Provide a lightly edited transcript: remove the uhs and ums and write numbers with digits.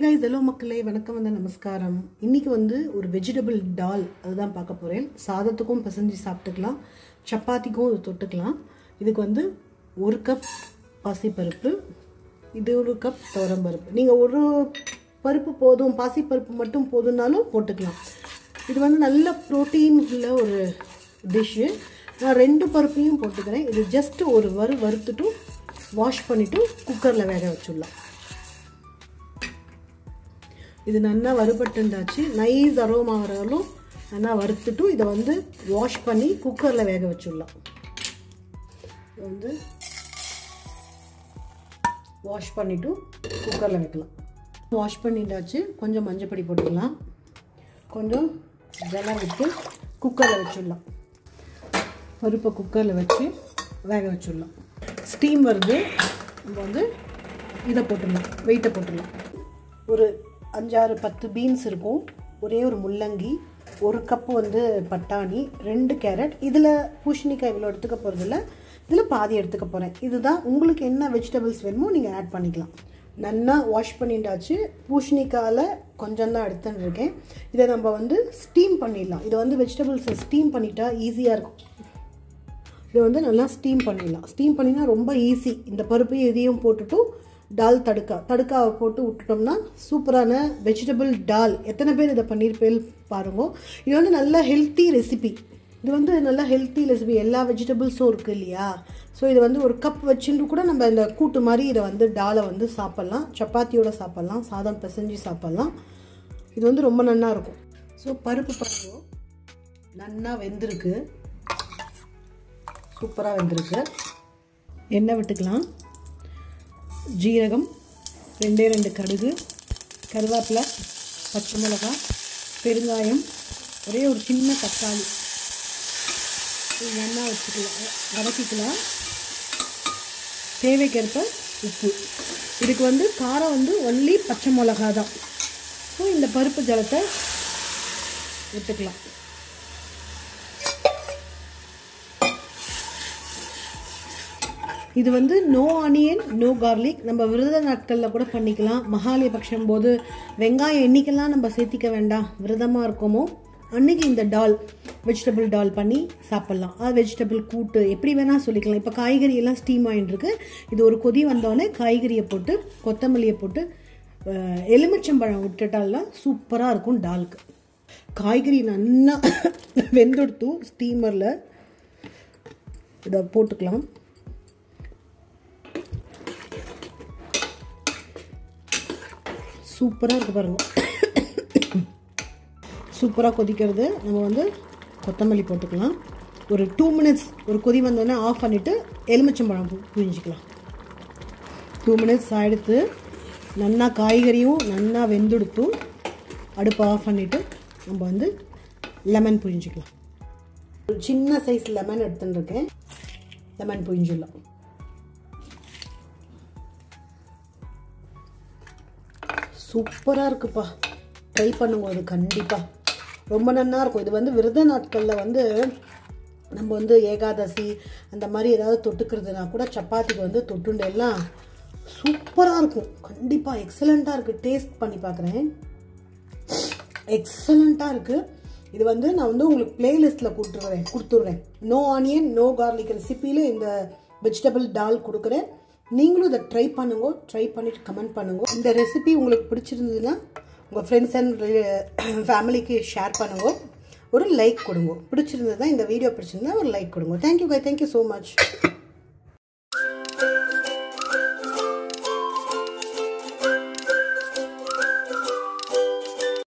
guys, hello மக்களே, வணக்கம் வந்து நமஸ்காரம். இன்னைக்கு வந்து ஒரு வெஜிடபிள் டால் அதுதான் பார்க்க போறேன். சாதத்துக்கும் பிசைஞ்சு சாப்பிட்டுக்கலாம், சப்பாத்திக்கும் இது தொட்டுக்கலாம். இதுக்கு வந்து 1 கப் பாசிப்பருப்பு, இது 1 கப் துவரம்பருப்பு. நீங்கள் ஒரு பருப்பு போதும், பாசிப்பருப்பு மட்டும் போதும்னாலும் போட்டுக்கலாம். இது வந்து நல்ல ப்ரோட்டீன் உள்ள ஒரு டிஷ்ஷு. நான் 2 பருப்பையும் போட்டுக்கிறேன். இது ஜஸ்ட் ஒரு வறுத்துட்டு வாஷ் பண்ணிவிட்டு குக்கரில் வேக வச்சுடலாம். இது நல்லா வறுபட்டுண்டாச்சு. நைஸ் அரோமா வரலும் நல்லா வறுத்துட்டு இதை வந்து வாஷ் பண்ணி குக்கரில் வேக வச்சுடலாம். இது வந்து வாஷ் பண்ணிவிட்டு குக்கரில் வைக்கலாம். வாஷ் பண்ணிட்டாச்சு. கொஞ்சம் மஞ்சப்பொடி போட்டுக்கலாம், கொஞ்சம் ஜலம் விட்டு குக்கரில் வச்சிடலாம். பருப்பை குக்கரில் வச்சு வேக வச்சிடலாம். ஸ்டீம் வருது, நம்ம வந்து இதை போட்டுடலாம், வெயிட்டை போட்டுடலாம். ஒரு 5-6-10 பீன்ஸ் இருக்கும், ஒரே ஒரு முள்ளங்கி, 1 கப்பு வந்து பட்டாணி, 2 கேரட். இதில் பூசணிக்காய் இவ்வளோ எடுத்துக்க போகிறதில்ல, இதில் பாதி எடுத்துக்க போகிறேன். இதுதான் உங்களுக்கு என்ன வெஜிடபிள்ஸ் வேணுமோ நீங்கள் ஆட் பண்ணிக்கலாம். நல்லா வாஷ் பண்ணிட்டாச்சு. பூசணிக்காயில் கொஞ்சம் தான் எடுத்துன்னு இருக்கேன். இதை நம்ம வந்து ஸ்டீம் பண்ணிடலாம். இதை வந்து வெஜிடபிள்ஸை ஸ்டீம் பண்ணிட்டா ஈஸியாக இருக்கும். இதை வந்து நல்லா ஸ்டீம் பண்ணிடலாம். ஸ்டீம் பண்ணினா ரொம்ப ஈஸி. இந்த பருப்பையும் இதையும் போட்டுட்டு டால் தடுக்காவை போட்டு விட்டுட்டோம்னா சூப்பரான வெஜிடபிள் டால். எத்தனை பேர் இதை பண்ணியிருப்பேன் பாருங்க. இது வந்து நல்ல ஹெல்த்தி ரெசிபி. இது வந்து நல்ல ஹெல்த்தி ரெசிபி. எல்லா வெஜிடபிள்ஸும் இருக்குது இல்லையா? ஸோ இது வந்து 1 கப் வச்சுட்டு கூட நம்ம இந்த கூட்டு மாதிரி இதை வந்து டாலை வந்து சாப்பிட்லாம், சப்பாத்தியோடு சாப்பிட்லாம், சாதம் பிசைஞ்சு சாப்பிட்லாம். இது வந்து ரொம்ப நல்லா இருக்கும். ஸோ பருப்பு பாருங்க, நல்லா வெந்திருக்கு, சூப்பராக வெந்திருக்கு. எண்ணெய் விட்டுக்கலாம். ஜீரகம், 2 கடுகு, கருவேப்பிலை, பச்சை மிளகாய், பெருங்காயம், ஒரே ஒரு சின்ன தக்காளி நல்லா வச்சுக்கலாம், வதக்கிக்கலாம். தேவைக்கேற்ப உப்பு. இதுக்கு வந்து காரம் வந்து ஒன்லி பச்சை மிளகா தான். ஸோ இந்த பருப்பு ஜலத்தை விட்டுக்கலாம். இது வந்து நோ ஆனியன் நோ கார்லிக். நம்ம விரத நாட்களில் கூட பண்ணிக்கலாம். மகாலயபக்ஷம் போது வெங்காயம் என்றைக்கெல்லாம் நம்ம சேர்த்திக்க வேண்டாம், விரதமாக இருக்கோமோ அன்றைக்கி இந்த டால், வெஜிடபிள் டால் பண்ணி சாப்பிட்லாம். வெஜிடபிள் கூட்டு எப்படி வேணால் சொல்லிக்கலாம். இப்போ காய்கறி எல்லாம் ஸ்டீம் ஆகிட்டுருக்கு. இது ஒரு கொதி வந்தோடனே காய்கறியை போட்டு, கொத்தமல்லியை போட்டு, எலுமிச்சம்பழம் விட்டுட்டாலாம் சூப்பராக இருக்கும் டாலுக்கு. காய்கறி நல்லா வெந்தெடுத்து ஸ்டீமரில் இதை போட்டுக்கலாம். சூப்பராக இருக்குது பாருங்க. சூப்பராக கொதிக்கிறது. நம்ம வந்து கொத்தமல்லி போட்டுக்கலாம். ஒரு 2 மினிட்ஸ் ஒரு கொதி வந்தோடனே ஆஃப் பண்ணிவிட்டு எலுமிச்சம்பழம் புழிஞ்சிக்கலாம். 2 மினிட்ஸ் ஆகிடுத்து. நல்லா காய்கறியும் நல்லா வெந்தெடுத்து அடுப்பை ஆஃப் பண்ணிவிட்டு நம்ம வந்து லெமன் புழிஞ்சிக்கலாம். ஒரு சின்ன சைஸ் லெமன் எடுத்துன்னு இருக்கேன். லெமன் புழிஞ்சிடலாம். சூப்பராக இருக்குப்பா, ட்ரை பண்ணுங்க. அது கண்டிப்பாக ரொம்ப நல்லா இருக்கும். இது வந்து விரத நாட்களில் வந்து நம்ம வந்து ஏகாதசி அந்த மாதிரி ஏதாவது தொட்டுக்கிறதுனா கூட சப்பாத்திக்கு வந்து தொட்டுண்டு எல்லாம் சூப்பராக இருக்கும். கண்டிப்பாக எக்ஸலண்ட்டாக இருக்குது. டேஸ்ட் பண்ணி பார்க்குறேன். எக்ஸலண்ட்டாக இருக்குது. இது வந்து நான் வந்து உங்களுக்கு பிளேலிஸ்ட்டில் கொடுத்துட்றேன். நோ ஆனியன் நோ கார்லிக் ரெசிப்பியில் இந்த வெஜிடபிள் டால் கொடுக்குறேன். நீங்களும் இதை ட்ரை பண்ணுங்க. ட்ரை பண்ணிவிட்டு கமெண்ட் பண்ணுங்க. இந்த ரெசிபி உங்களுக்கு பிடிச்சிருந்ததுன்னா உங்கள் ஃப்ரெண்ட்ஸ் அண்ட் ஃபேமிலிக்கு ஷேர் பண்ணுங்க. ஒரு லைக் கொடுங்க. பிடிச்சிருந்ததுன்னா, இந்த வீடியோ பிடிச்சிருந்தா ஒரு லைக் கொடுங்க. Thank you so much.